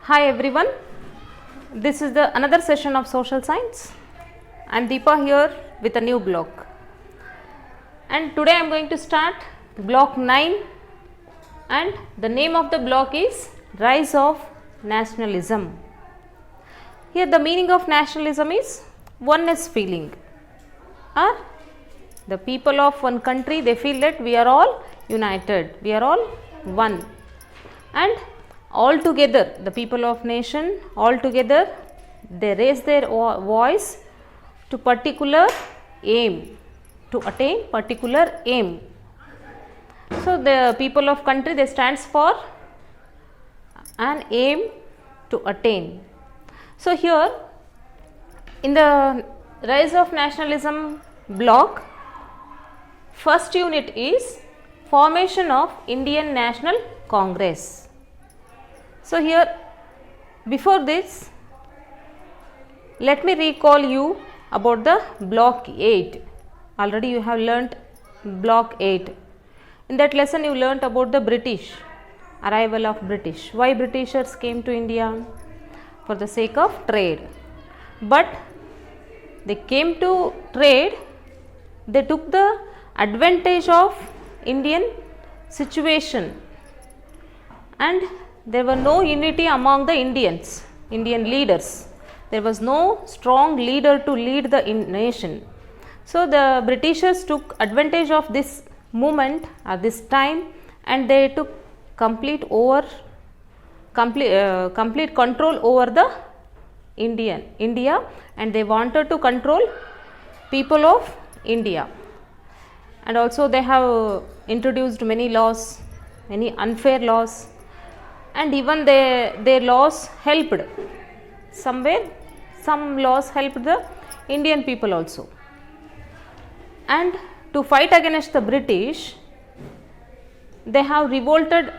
Hi everyone, this is the another session of social science. I am Deepa here with a new block, and today I am going to start block 9, and the name of the block is Rise of Nationalism. Here the meaning of nationalism is oneness feeling, or the people of one country, they feel that we are all united, we are all one, and all together the people of nation all together they raise their voice to particular aim, to attain particular aim. So the people of country, they stands for an aim to attain. So here in the Rise of Nationalism block, first unit is formation of Indian National Congress. So here, before this, let me recall you about the block 8. Already you have learnt block 8. In that lesson you learnt about the British, arrival of British. Why Britishers came to India? For the sake of trade. But they came to trade, they took the advantage of Indian situation, and there were no unity among the Indian leaders. There was no strong leader to lead the nation. So the Britishers took advantage of this moment at this time, and they took complete control over the India, and they wanted to control people of India. And also they have introduced many laws, many unfair laws, and even their laws helped somewhere. Some laws helped the Indian people also. And to fight against the British, they have revolted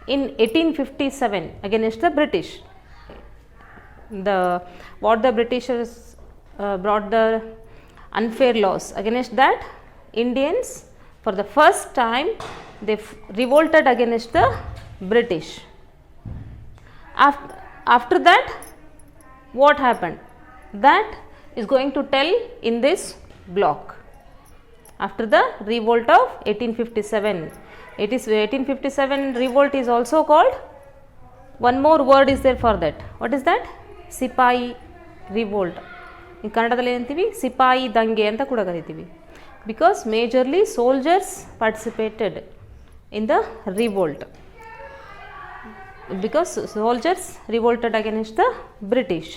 in 1857 against the British. What the Britishers brought the unfair laws, against that Indians for the first time they revolted against the British. After that, what happened? That is going to tell in this block. After the revolt of 1857, it is 1857 revolt is also called, one more word is there for that. What is that? Sipahi revolt. In Kannadadalli ಏನಂತೀವಿ ಸಿಪಾಯಿ ದಂಗೆ ಅಂತ ಕೂಡ ಕರಿತೀವಿ, because majorly soldiers participated in the revolt, because soldiers revolted against the British.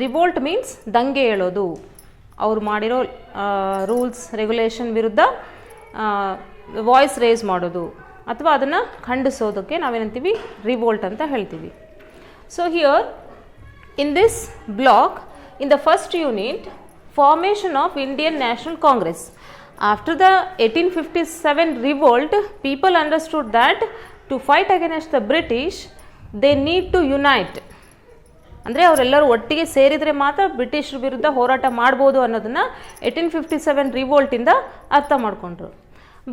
Revolt means ದಂಗೆ ಏಳೋದು, ಅವರು ಮಾಡಿರೋ rules regulation ವಿರುದ್ಧ ವಾಯ್ಸ್ ರೇಸ್ ಮಾಡೋದು ಅಥವಾ ಅದನ್ನು ಖಂಡಿಸೋದಕ್ಕೆ ನಾವೇನಂತೀವಿ ರಿವೋಲ್ಟ್ ಅಂತ ಹೇಳ್ತೀವಿ. So here in this block, in the first unit, formation of Indian National Congress. After the 1857 revolt, people understood that to fight against the British, they need to unite. ಅಂದರೆ ಅವರೆಲ್ಲರೂ ಒಟ್ಟಿಗೆ ಸೇರಿದರೆ ಮಾತ್ರ ಬ್ರಿಟಿಷರ ವಿರುದ್ಧ ಹೋರಾಟ ಮಾಡ್ಬೋದು ಅನ್ನೋದನ್ನು 1857 ರಿವೋಲ್ಟಿಂದ ಅರ್ಥ ಮಾಡಿಕೊಂಡ್ರು.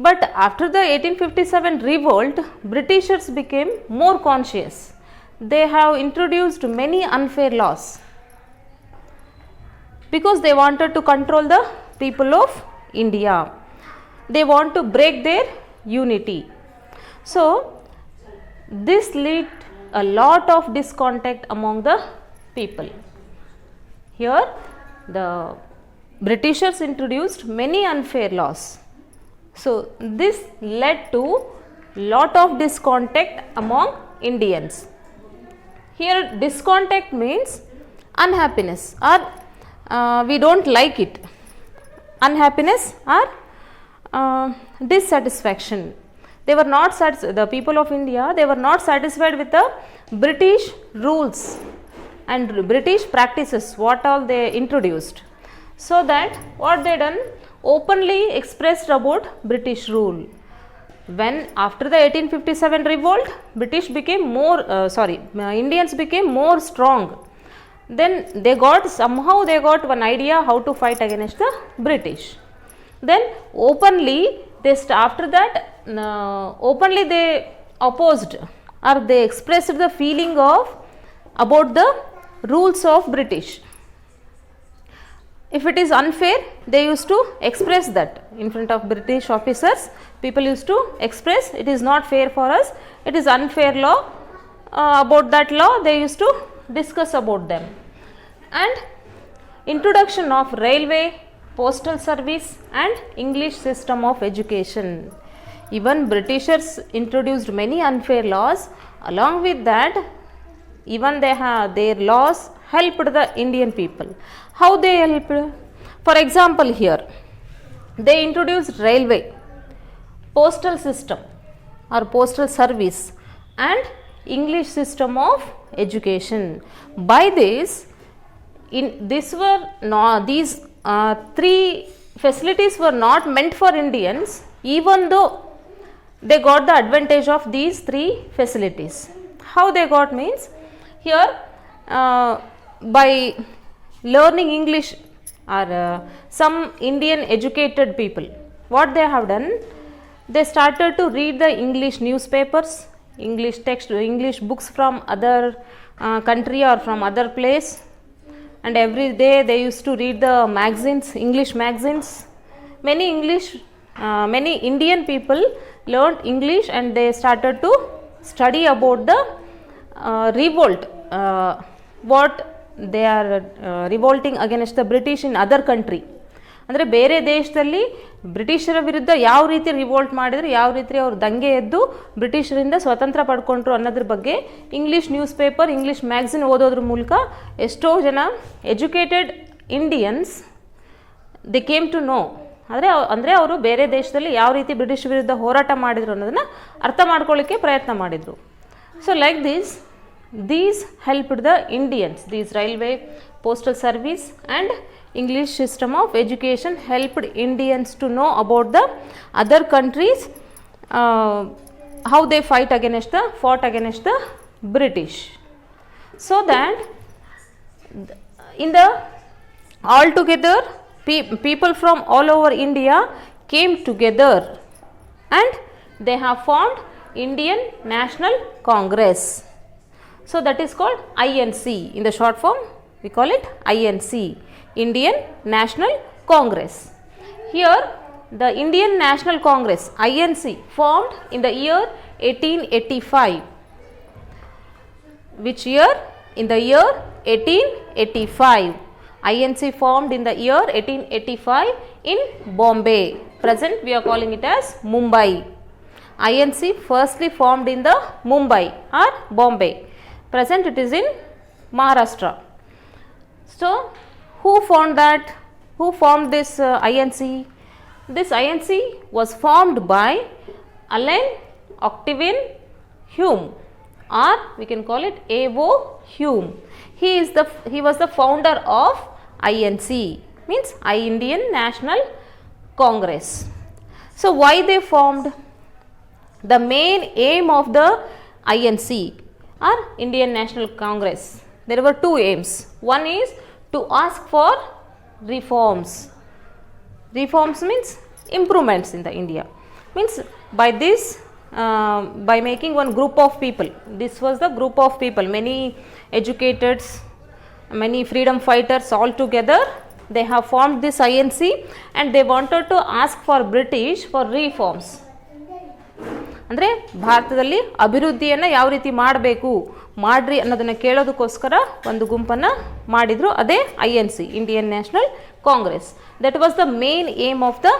But after the 1857 revolt, Britishers became more conscious. They have introduced many unfair laws because they wanted to control the people of India. They want to break their unity. So this led a lot of discontent among the people. Here the Britishers introduced many unfair laws. So this led to lot of discontent among Indians. Here discontent means unhappiness, or we don't like it. Unhappiness or dissatisfaction. They were not the people of India, they were not satisfied with the British rules and British practices, what all they introduced. So that what they done, openly expressed about British rule. When after the 1857 revolt, British became more Indians became more strong. Then they got one idea how to fight against the British. Then openly they opposed or they expressed the feeling of about the rules of British. If it is unfair, they used to express that in front of British officers. People used to express, it is not fair for us, it is unfair law. About that law, they used to discuss about them. And introduction of railway, postal service and English system of education. Even Britishers introduced many unfair laws. Along with that, even they have their laws helped the Indian people. How they helped? For example, here they introduced railway, postal system or postal service and English system of education. By this, these three facilities were not meant for Indians, even though they got the advantage of these three facilities. How they got means, here by learning English or some Indian educated people, what they have done, they started to read the English newspapers, English text, English books from other country or from other place, and every day they used to read the magazines, English magazines. Many Indian people learned English and they started to study about the revolt, what they are revolting against the British in other country. ಅಂದರೆ ಬೇರೆ ದೇಶದಲ್ಲಿ ಬ್ರಿಟಿಷರ ವಿರುದ್ಧ ಯಾವ ರೀತಿ revolt ಮಾಡಿದ್ರು, ಯಾವ ರೀತಿ ಅವರು ದಂಗೆ ಎದ್ದು ಬ್ರಿಟಿಷರಿಂದ ಸ್ವತಂತ್ರ ಪಡ್ಕೊಂಡ್ರು ಅನ್ನೋದ್ರ ಬಗ್ಗೆ English newspaper, English magazine ಓದೋದ್ರ ಮೂಲಕ ಎಷ್ಟೋ ಜನ educated Indians they came to know. ಅಂದರೆ ಅವರು ಬೇರೆ ದೇಶದಲ್ಲಿ ಯಾವ ರೀತಿ ಬ್ರಿಟಿಷ್ ವಿರುದ್ಧ ಹೋರಾಟ ಮಾಡಿದ್ರು ಅನ್ನೋದನ್ನು ಅರ್ಥ ಮಾಡ್ಕೊಳ್ಳಿಕ್ಕೆ ಪ್ರಯತ್ನ ಮಾಡಿದರು. So like these helped the Indians, these railway, postal service and English system of education helped Indians to know about the other countries, how they fought against the British. So that in the all together people from all over India came together and they have formed Indian National Congress. So that is called INC. In the short form, we call it INC, Indian National Congress. Here, the Indian National Congress, INC, formed in the year 1885. Which year? In the year 1885. INC formed in the year 1885 in Bombay. Present, we are calling it as Mumbai. INC firstly formed in the Mumbai or Bombay. Present, it is in Maharashtra. So, who formed that? Who formed this INC? This INC was formed by Allen Octavian Hume, or we can call it A.O. Hume. He was the founder of INC, means Indian National Congress. So, why they formed? The main aim of the INC or Indian National Congress, there were two aims. One is to ask for reforms. Reforms means improvements in the India. Means by this, by making one group of people, this was the group of people, many educateds, many freedom fighters all together, they have formed this INC and they wanted to ask for British for reforms. ಅಂದರೆ ಭಾರತದಲ್ಲಿ ಅಭಿವೃದ್ಧಿಯನ್ನು ಯಾವ ರೀತಿ ಮಾಡಬೇಕು ಮಾಡ್ರಿ ಅನ್ನೋದನ್ನು ಕೇಳೋದಕ್ಕೋಸ್ಕರ ಒಂದು ಗುಂಪನ್ನು ಮಾಡಿದರು. ಅದೇ INC, Indian National Congress. That was the main aim of the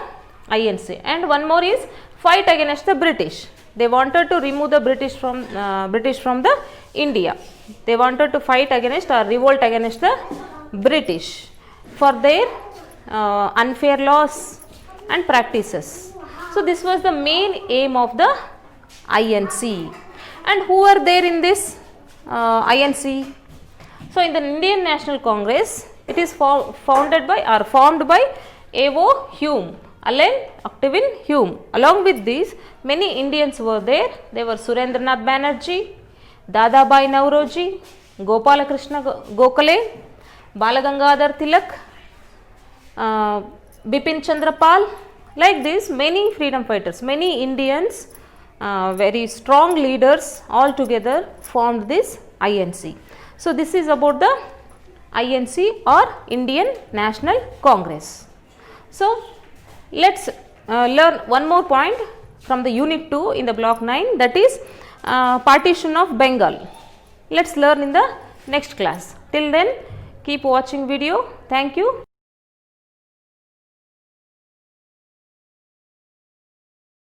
INC. And one more is fight against the British. They wanted to remove the British from the India. They wanted to fight against or revolt against the British for their unfair laws and practices. So, this was the main aim of the INC. And who are there in this INC? So, in the Indian National Congress, it is formed by A.O. Hume, Allen Octavian Hume. Along with these, many Indians were there. They were Surendranath Banerjee, Dadabhai Naoroji, Gopala Krishna Gokhale, Balagangadhar Tilak, Bipin Chandra Pal. Like this, many freedom fighters, many Indians very strong leaders all together formed this INC. So, this is about the INC or Indian National Congress. So, let us learn one more point from the unit 2 in the block 9, that is partition of Bengal. Let us learn in the next class. Till then, keep watching video. Thank you.